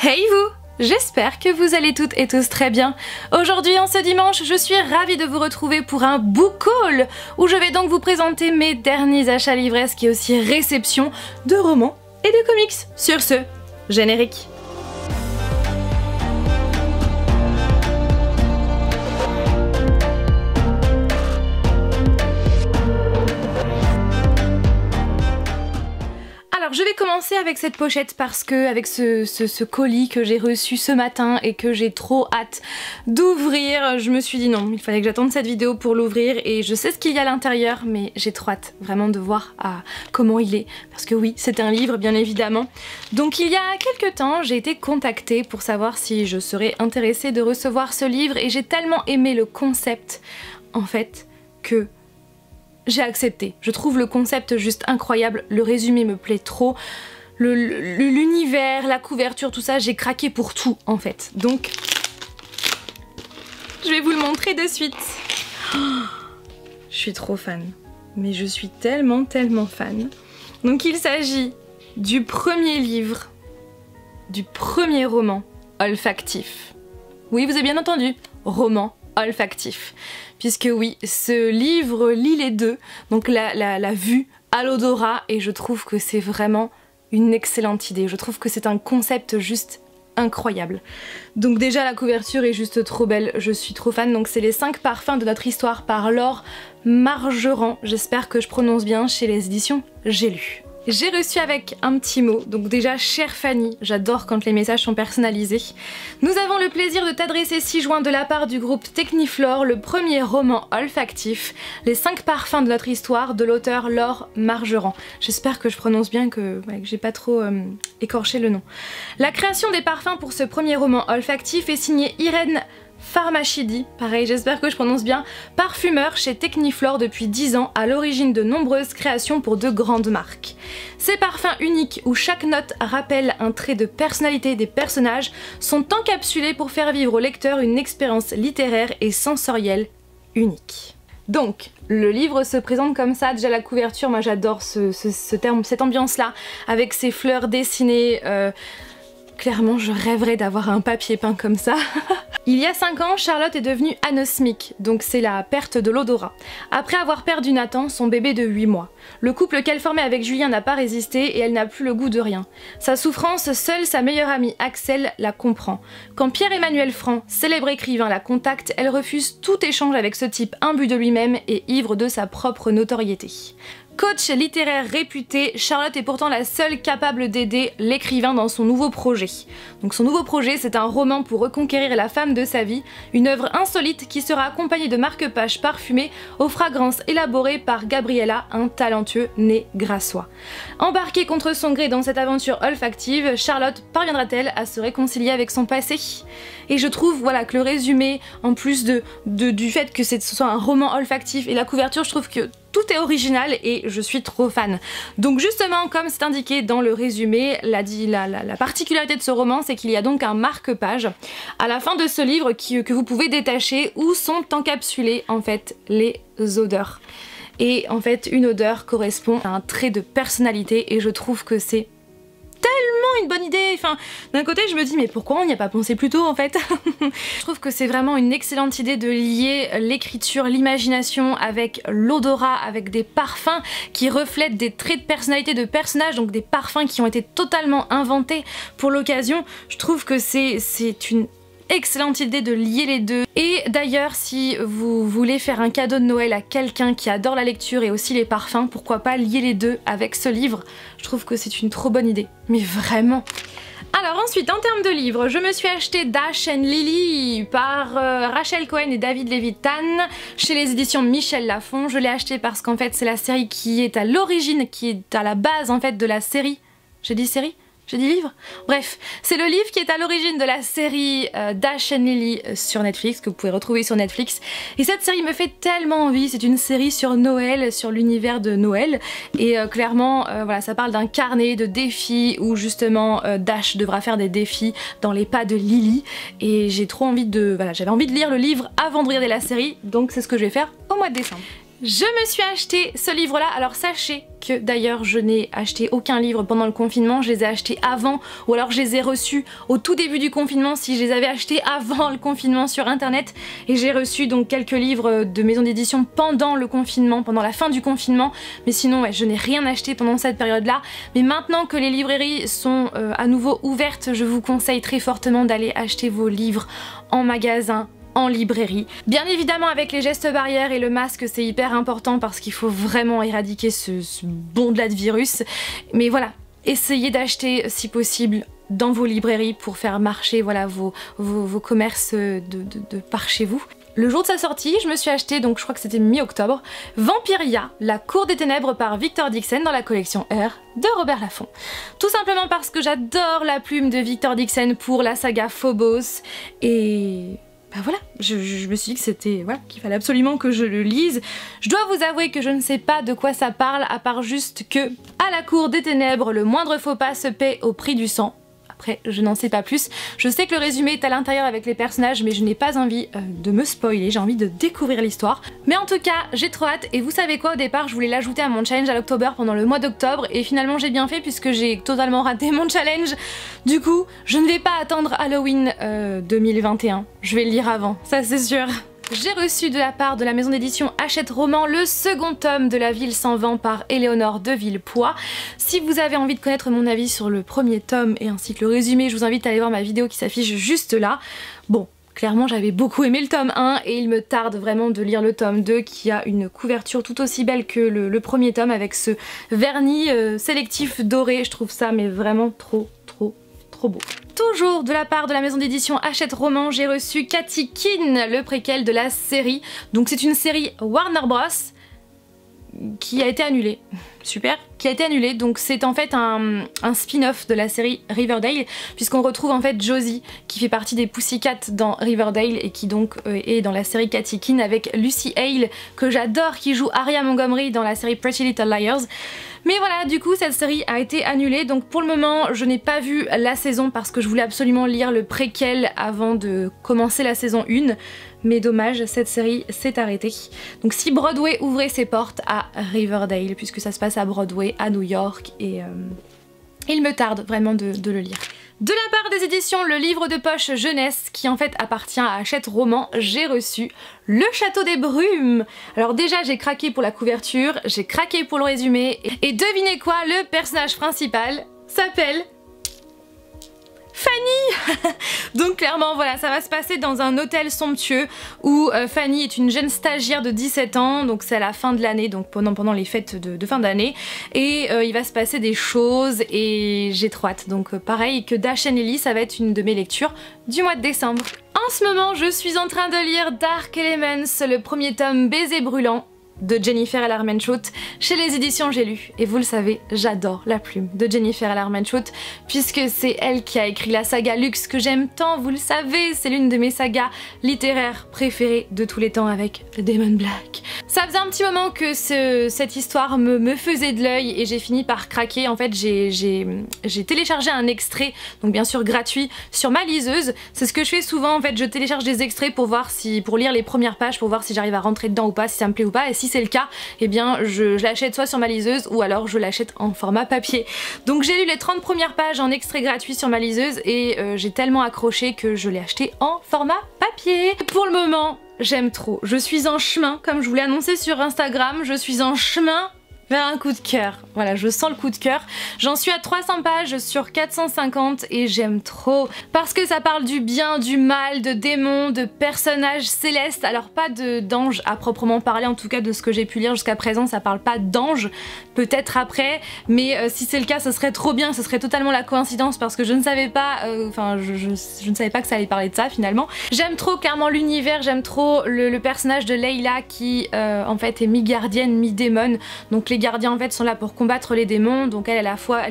Hey vous! J'espère que vous allez toutes et tous très bien. Aujourd'hui, en ce dimanche, je suis ravie de vous retrouver pour un book haul où je vais donc vous présenter mes derniers achats livresques et aussi réception de romans et de comics. Sur ce, générique. Alors je vais commencer avec cette pochette parce que avec ce colis que j'ai reçu ce matin et que j'ai trop hâte d'ouvrir, je me suis dit non, il fallait que j'attende cette vidéo pour l'ouvrir et je sais ce qu'il y a à l'intérieur mais j'ai trop hâte vraiment de voir comment il est parce que oui, c'est un livre bien évidemment. Donc il y a quelques temps, j'ai été contactée pour savoir si je serais intéressée de recevoir ce livre et j'ai tellement aimé le concept en fait que j'ai accepté. Je trouve le concept juste incroyable, le résumé me plaît trop, l'univers, la couverture, tout ça, j'ai craqué pour tout en fait. Donc, je vais vous le montrer de suite. Oh, je suis trop fan, mais je suis tellement fan. Donc il s'agit du premier livre, du premier roman olfactif. Oui, vous avez bien entendu, roman olfactif. Puisque oui, ce livre lie les deux, donc la vue à l'odorat, et je trouve que c'est vraiment une excellente idée. Je trouve que c'est un concept juste incroyable. Donc déjà la couverture est juste trop belle, je suis trop fan. Donc c'est les 5 parfums de notre histoire par Laure Margerand, j'espère que je prononce bien, chez les éditions J'ai lu. J'ai reçu avec un petit mot, donc déjà chère Fanny, j'adore quand les messages sont personnalisés. Nous avons le plaisir de t'adresser 6 juin de la part du groupe Techniflore, le premier roman olfactif, les 5 parfums de notre histoire de l'auteur Laure Margerand. J'espère que je prononce bien, que j'ai pas trop écorché le nom. La création des parfums pour ce premier roman olfactif est signée Irène Farmachidi, pareil j'espère que je prononce bien, parfumeur chez Techniflore depuis 10 ans, à l'origine de nombreuses créations pour de grandes marques. Ces parfums uniques où chaque note rappelle un trait de personnalité des personnages sont encapsulés pour faire vivre au lecteur une expérience littéraire et sensorielle unique. Donc, le livre se présente comme ça, déjà la couverture, moi j'adore cette ambiance-là, avec ces fleurs dessinées, clairement je rêverais d'avoir un papier peint comme ça. Il y a 5 ans, Charlotte est devenue anosmique, donc c'est la perte de l'odorat. Après avoir perdu Nathan, son bébé de 8 mois. Le couple qu'elle formait avec Julien n'a pas résisté et elle n'a plus le goût de rien. Sa souffrance, seule sa meilleure amie Axel la comprend. Quand Pierre-Emmanuel Frand, célèbre écrivain, la contacte, elle refuse tout échange avec ce type imbu de lui-même et ivre de sa propre notoriété. Coach littéraire réputé, Charlotte est pourtant la seule capable d'aider l'écrivain dans son nouveau projet. Donc son nouveau projet, c'est un roman pour reconquérir la femme de sa vie, une œuvre insolite qui sera accompagnée de marque-pages parfumés aux fragrances élaborées par Gabriella, un talentueux né grassois. Embarquée contre son gré dans cette aventure olfactive, Charlotte parviendra-t-elle à se réconcilier avec son passé? Et je trouve voilà, que le résumé, en plus du fait que ce soit un roman olfactif et la couverture, je trouve que tout est original et je suis trop fan. Donc justement, comme c'est indiqué dans le résumé, la particularité de ce roman, c'est qu'il y a donc un marque-page à la fin de ce livre que vous pouvez détacher où sont encapsulées en fait les odeurs. Et en fait, une odeur correspond à un trait de personnalité et je trouve que c'est tellement une bonne idée. Enfin, d'un côté je me dis mais pourquoi on n'y a pas pensé plus tôt en fait. Je trouve que c'est vraiment une excellente idée de lier l'écriture, l'imagination avec l'odorat, avec des parfums qui reflètent des traits de personnalité de personnages, donc des parfums qui ont été totalement inventés pour l'occasion. Je trouve que c'est une excellente idée de lier les deux. Et d'ailleurs, si vous voulez faire un cadeau de Noël à quelqu'un qui adore la lecture et aussi les parfums, pourquoi pas lier les deux avec ce livre? Je trouve que c'est une trop bonne idée, mais vraiment. Alors ensuite, en termes de livres, je me suis acheté Dash and Lily par Rachel Cohen et David Levitan chez les éditions Michel Lafon. Je l'ai acheté parce qu'en fait c'est la série qui est à l'origine, qui est à la base en fait de la série. J'ai dit série ? J'ai dit livre? Bref, c'est le livre qui est à l'origine de la série Dash and Lily sur Netflix, que vous pouvez retrouver sur Netflix. Et cette série me fait tellement envie, c'est une série sur Noël, sur l'univers de Noël. Et clairement, voilà, ça parle d'un carnet de défis où justement Dash devra faire des défis dans les pas de Lily. Et j'ai trop envie de... Voilà, j'avais envie de lire le livre avant de regarder la série, donc c'est ce que je vais faire au mois de décembre. Je me suis acheté ce livre-là. Alors sachez que d'ailleurs je n'ai acheté aucun livre pendant le confinement, je les ai achetés avant ou alors je les ai reçus au tout début du confinement si je les avais achetés avant le confinement sur internet, et j'ai reçu donc quelques livres de maison d'édition pendant le confinement, pendant la fin du confinement, mais sinon ouais, je n'ai rien acheté pendant cette période-là. Mais maintenant que les librairies sont à nouveau ouvertes, je vous conseille très fortement d'aller acheter vos livres en magasin, en librairie. Bien évidemment avec les gestes barrières et le masque, c'est hyper important parce qu'il faut vraiment éradiquer ce bon-delà de virus. Mais voilà, essayez d'acheter si possible dans vos librairies pour faire marcher voilà, vos commerces de par chez vous. Le jour de sa sortie, je me suis acheté, donc je crois que c'était mi-octobre, Vampiria, la cour des ténèbres par Victor Dixon dans la collection R de Robert Laffont. Tout simplement parce que j'adore la plume de Victor Dixon pour la saga Phobos, et bah voilà, je me suis dit que c'était voilà, qu'il fallait absolument que je le lise. Je dois vous avouer que je ne sais pas de quoi ça parle, à part juste que à la cour des ténèbres, le moindre faux pas se paie au prix du sang. Après, je n'en sais pas plus. Je sais que le résumé est à l'intérieur avec les personnages, mais je n'ai pas envie de me spoiler, j'ai envie de découvrir l'histoire. Mais en tout cas, j'ai trop hâte, et vous savez quoi, au départ, je voulais l'ajouter à mon challenge à l'October pendant le mois d'octobre, et finalement j'ai bien fait puisque j'ai totalement raté mon challenge. Du coup, je ne vais pas attendre Halloween 2021, je vais le lire avant, ça c'est sûr. J'ai reçu de la part de la maison d'édition Hachette Roman le second tome de La Ville sans vent par Éléonore de Villepoix. Si vous avez envie de connaître mon avis sur le premier tome et ainsi que le résumé, je vous invite à aller voir ma vidéo qui s'affiche juste là. Bon, clairement j'avais beaucoup aimé le tome 1 et il me tarde vraiment de lire le tome 2 qui a une couverture tout aussi belle que le premier tome avec ce vernis sélectif doré. Je trouve ça mais vraiment trop beau. Toujours de la part de la maison d'édition Hachette Roman, j'ai reçu Katy Keene, le préquel de la série. Donc c'est une série Warner Bros. Qui a été annulée. Super. Qui a été annulée. Donc c'est en fait un spin-off de la série Riverdale, puisqu'on retrouve en fait Josie qui fait partie des Pussycat dans Riverdale et qui donc est dans la série Katy Keene avec Lucy Hale que j'adore, qui joue Aria Montgomery dans la série Pretty Little Liars. Mais voilà, du coup cette série a été annulée, donc pour le moment je n'ai pas vu la saison parce que je voulais absolument lire le préquel avant de commencer la saison 1. Mais dommage, cette série s'est arrêtée. Donc si Broadway ouvrait ses portes à Riverdale, puisque ça se passe à Broadway, à New York, et il me tarde vraiment de le lire. De la part des éditions Le Livre de Poche Jeunesse, qui en fait appartient à Hachette Roman, j'ai reçu Le Château des Brumes. Alors déjà j'ai craqué pour la couverture, j'ai craqué pour le résumé, et devinez quoi, le personnage principal s'appelle Fanny. Donc clairement voilà, ça va se passer dans un hôtel somptueux où Fanny est une jeune stagiaire de 17 ans, donc c'est à la fin de l'année, donc pendant les fêtes de fin d'année, et il va se passer des choses et j'ai trop hâte. Donc pareil que Dash and Lily, ça va être une de mes lectures du mois de décembre. En ce moment je suis en train de lire Dark Elements, le premier tome Baiser brûlant de Jennifer L. Armentrout chez les éditions J'ai lu. Et vous le savez, j'adore la plume de Jennifer L. Armentrout puisque c'est elle qui a écrit la saga Luxe que j'aime tant, vous le savez, c'est l'une de mes sagas littéraires préférées de tous les temps avec Damon Black. Ça faisait un petit moment que cette histoire me faisait de l'œil et j'ai fini par craquer. En fait j'ai téléchargé un extrait, donc bien sûr gratuit, sur ma liseuse. C'est ce que je fais souvent, en fait je télécharge des extraits pour lire les premières pages, pour voir si j'arrive à rentrer dedans ou pas, si ça me plaît ou pas, et si c'est le cas, eh bien je l'achète soit sur ma liseuse ou alors je l'achète en format papier. Donc j'ai lu les 30 premières pages en extrait gratuit sur ma liseuse et j'ai tellement accroché que je l'ai acheté en format papier. Pour le moment, j'aime trop. Je suis en chemin, comme je vous l'ai annoncé sur Instagram, je suis en chemin vers un coup de cœur. Voilà, je sens le coup de cœur. J'en suis à 300 pages sur 450 et j'aime trop. Parce que ça parle du bien, du mal, de démons, de personnages célestes. Alors pas d'anges à proprement parler, en tout cas de ce que j'ai pu lire jusqu'à présent, ça parle pas d'anges. Peut-être après, mais si c'est le cas, ce serait trop bien, ce serait totalement la coïncidence parce que je ne savais pas, je ne savais pas que ça allait parler de ça finalement. J'aime trop clairement l'univers, j'aime trop le personnage de Layla qui en fait est mi-gardienne, mi-démon. Donc les gardiens en fait sont là pour combattre les démons, donc elle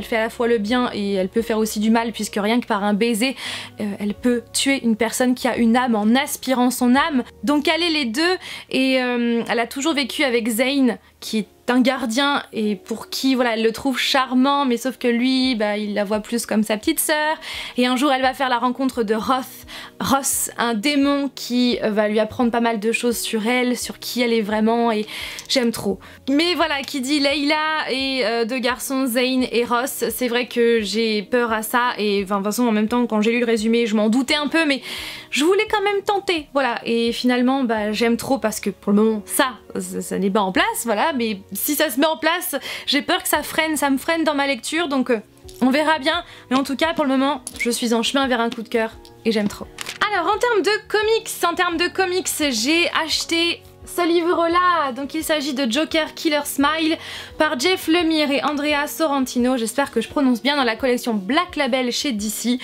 fait à la fois le bien et elle peut faire aussi du mal puisque rien que par un baiser elle peut tuer une personne qui a une âme en aspirant son âme. Donc elle est les deux et elle a toujours vécu avec Zane qui est un gardien et pour qui voilà elle le trouve charmant, mais sauf que lui il la voit plus comme sa petite sœur, et un jour elle va faire la rencontre de Roth, Ross, un démon qui va lui apprendre pas mal de choses sur elle, sur qui elle est vraiment, et j'aime trop. Mais voilà, qui dit Layla et deux garçons, Zane et Ross, c'est vrai que j'ai peur à ça, et enfin, de toute façon en même temps quand j'ai lu le résumé je m'en doutais un peu, mais je voulais quand même tenter, voilà, et finalement bah, j'aime trop parce que pour le moment ça n'est pas en place, voilà, mais si ça se met en place, j'ai peur que ça me freine dans ma lecture, donc on verra bien, mais en tout cas pour le moment je suis en chemin vers un coup de cœur et j'aime trop. Alors en termes de comics, j'ai acheté ce livre-là, donc il s'agit de Joker Killer Smile par Jeff Lemire et Andrea Sorrentino, j'espère que je prononce bien, dans la collection Black Label chez DC.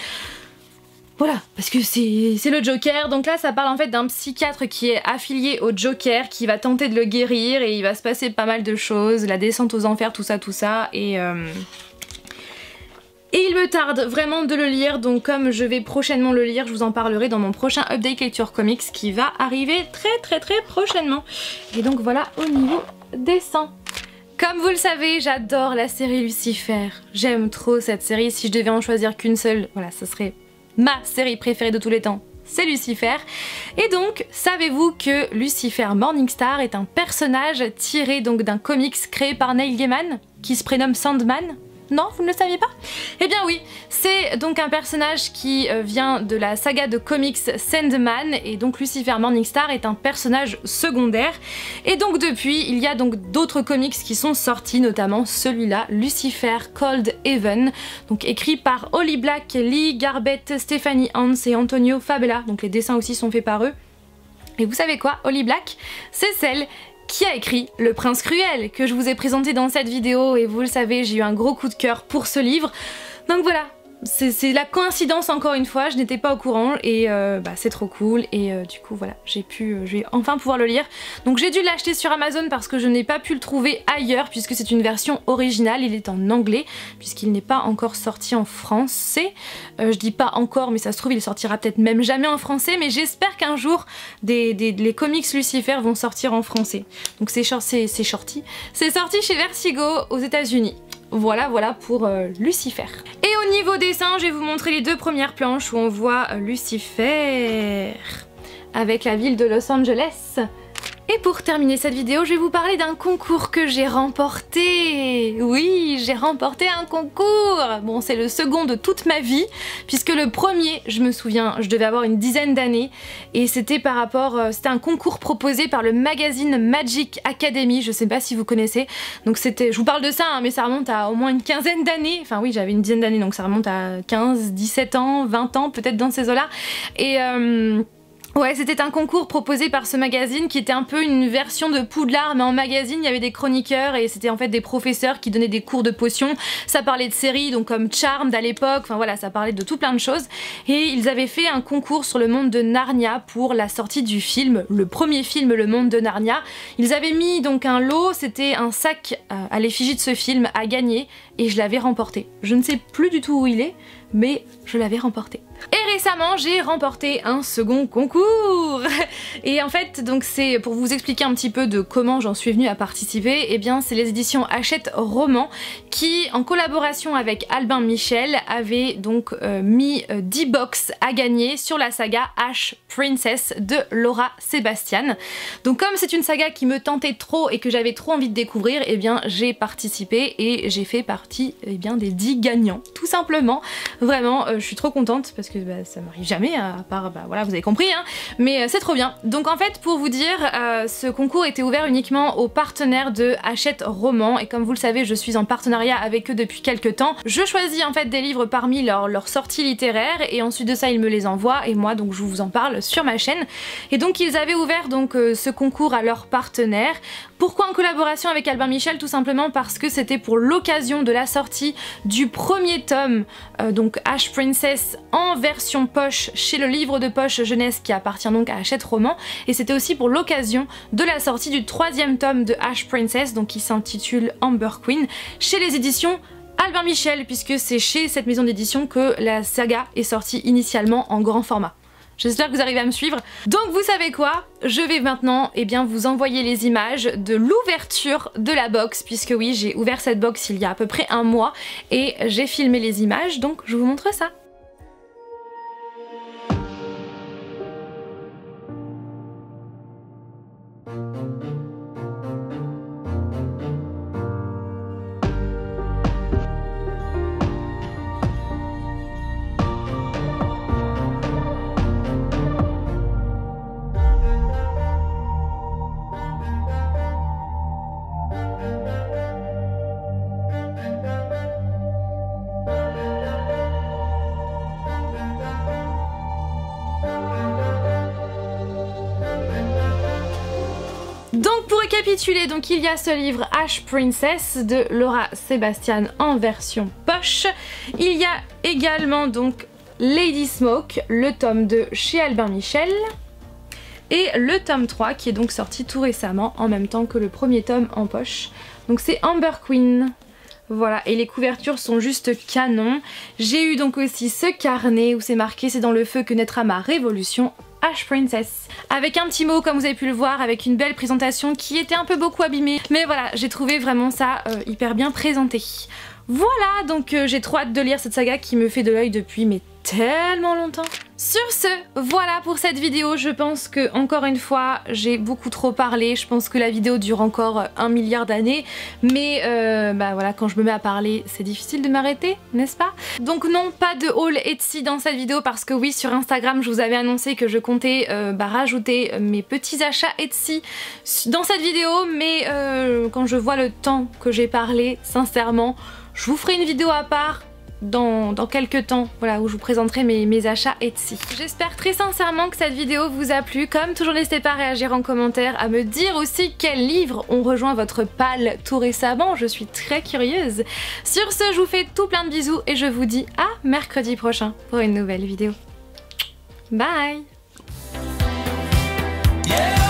Voilà, parce que c'est le Joker, donc là ça parle en fait d'un psychiatre qui est affilié au Joker, qui va tenter de le guérir et il va se passer pas mal de choses, la descente aux enfers, tout ça, et il me tarde vraiment de le lire, donc comme je vais prochainement le lire, je vous en parlerai dans mon prochain update lecture comics qui va arriver très prochainement. Et donc voilà au niveau dessin. Comme vous le savez, j'adore la série Lucifer. J'aime trop cette série, si je devais en choisir qu'une seule, voilà, ce serait ma série préférée de tous les temps. C'est Lucifer. Et donc, savez-vous que Lucifer Morningstar est un personnage tiré donc d'un comics créé par Neil Gaiman, qui se prénomme Sandman? Non, vous ne le saviez pas? Eh bien oui, c'est donc un personnage qui vient de la saga de comics Sandman, et donc Lucifer Morningstar est un personnage secondaire. Et donc depuis, il y a donc d'autres comics qui sont sortis, notamment celui-là, Lucifer Cold Heaven, donc écrit par Holly Black, Lee Garbett, Stephanie Hans et Antonio Fabela, donc les dessins aussi sont faits par eux. Et vous savez quoi, Holly Black, c'est celle qui a écrit Le Prince Cruel, que je vous ai présenté dans cette vidéo, et vous le savez, j'ai eu un gros coup de cœur pour ce livre. Donc voilà, c'est la coïncidence encore une fois, je n'étais pas au courant, et bah, c'est trop cool, et du coup voilà, je vais enfin pouvoir le lire. Donc j'ai dû l'acheter sur Amazon parce que je n'ai pas pu le trouver ailleurs, puisque c'est une version originale, il est en anglais, puisqu'il n'est pas encore sorti en français. Je dis pas encore, mais ça se trouve il sortira peut-être même jamais en français, mais j'espère qu'un jour les comics Lucifer vont sortir en français. Donc c'est sorti chez Vertigo aux États-Unis. Voilà pour Lucifer. Et au niveau dessin, je vais vous montrer les deux premières planches où on voit Lucifer avec la ville de Los Angeles. Et pour terminer cette vidéo, je vais vous parler d'un concours que j'ai remporté. Oui, j'ai remporté un concours. Bon, c'est le second de toute ma vie, puisque le premier, je me souviens, je devais avoir une dizaine d'années, et c'était c'était un concours proposé par le magazine Magic Academy, je sais pas si vous connaissez. Donc je vous parle de ça, hein, mais ça remonte à au moins une quinzaine d'années. Enfin oui, j'avais une dizaine d'années, donc ça remonte à 15, 17 ans, 20 ans, peut-être dans ces eaux-là. Et ouais, c'était un concours proposé par ce magazine qui était un peu une version de Poudlard, mais en magazine il y avait des chroniqueurs et c'était en fait des professeurs qui donnaient des cours de potions. Ça parlait de séries donc comme Charmed à l'époque, enfin voilà, ça parlait de tout plein de choses. Et ils avaient fait un concours sur le monde de Narnia pour la sortie du film, le premier film Le Monde de Narnia. Ils avaient mis donc un lot, c'était un sac à l'effigie de ce film à gagner, et je l'avais remporté. Je ne sais plus du tout où il est, mais je l'avais remporté. Et récemment, j'ai remporté un second concours. Et en fait, donc c'est pour vous expliquer un petit peu de comment j'en suis venue à participer, et bien c'est les éditions Hachette Roman qui, en collaboration avec Albin Michel, avaient donc mis 10 box à gagner sur la saga Ash Princess de Laura Sébastien. Donc comme c'est une saga qui me tentait trop et que j'avais trop envie de découvrir, et bien j'ai participé et j'ai fait partie des 10 gagnants, tout simplement. Vraiment, je suis trop contente parce que ça m'arrive jamais, à part, voilà, vous avez compris, hein, mais c'est trop bien. Donc en fait, pour vous dire, ce concours était ouvert uniquement aux partenaires de Hachette Roman, et comme vous le savez, je suis en partenariat avec eux depuis quelques temps. Je choisis en fait des livres parmi leurs sorties littéraires, et ensuite de ça, ils me les envoient, et moi, donc je vous en parle sur ma chaîne. Et donc ils avaient ouvert donc ce concours à leurs partenaires. Pourquoi en collaboration avec Albin Michel? Tout simplement parce que c'était pour l'occasion de la sortie du premier tome, donc Ash Princess en version poche chez le livre de poche jeunesse qui appartient donc à Hachette Roman, et c'était aussi pour l'occasion de la sortie du troisième tome de Ash Princess, donc qui s'intitule Amber Queen, chez les éditions Albin Michel, puisque c'est chez cette maison d'édition que la saga est sortie initialement en grand format. J'espère que vous arrivez à me suivre. Donc vous savez quoi? Je vais maintenant vous envoyer les images de l'ouverture de la box, puisque oui, j'ai ouvert cette box il y a à peu près un mois et j'ai filmé les images, donc je vous montre ça. Donc pour récapituler, donc il y a ce livre Ash Princess de Laura Sebastian en version poche. Il y a également donc Lady Smoke, le tome 2 chez Albin Michel. Et le tome 3 qui est donc sorti tout récemment en même temps que le premier tome en poche. Donc c'est Amber Queen. Voilà, et les couvertures sont juste canon. J'ai eu donc aussi ce carnet où c'est marqué « C'est dans le feu que naîtra ma révolution ». Ash Princess. Avec un petit mot comme vous avez pu le voir, avec une belle présentation qui était un peu beaucoup abîmée. Mais voilà, j'ai trouvé vraiment ça hyper bien présenté. Voilà, donc j'ai trop hâte de lire cette saga qui me fait de l'œil depuis mais tellement longtemps. Sur ce, voilà pour cette vidéo. Je pense que encore une fois j'ai beaucoup trop parlé. Je pense que la vidéo dure encore 1 milliard d'années. Mais bah voilà, quand je me mets à parler c'est difficile de m'arrêter, n'est-ce pas? Donc non, pas de haul Etsy dans cette vidéo parce que oui, sur Instagram je vous avais annoncé que je comptais rajouter mes petits achats Etsy dans cette vidéo. Mais quand je vois le temps que j'ai parlé, sincèrement, je vous ferai une vidéo à part dans quelques temps, voilà, où je vous présenterai mes achats Etsy. J'espère très sincèrement que cette vidéo vous a plu. Comme toujours, n'hésitez pas à réagir en commentaire, à me dire aussi quels livres ont rejoint votre palle tout récemment. Je suis très curieuse. Sur ce, je vous fais tout plein de bisous et je vous dis à mercredi prochain pour une nouvelle vidéo. Bye! Yeah.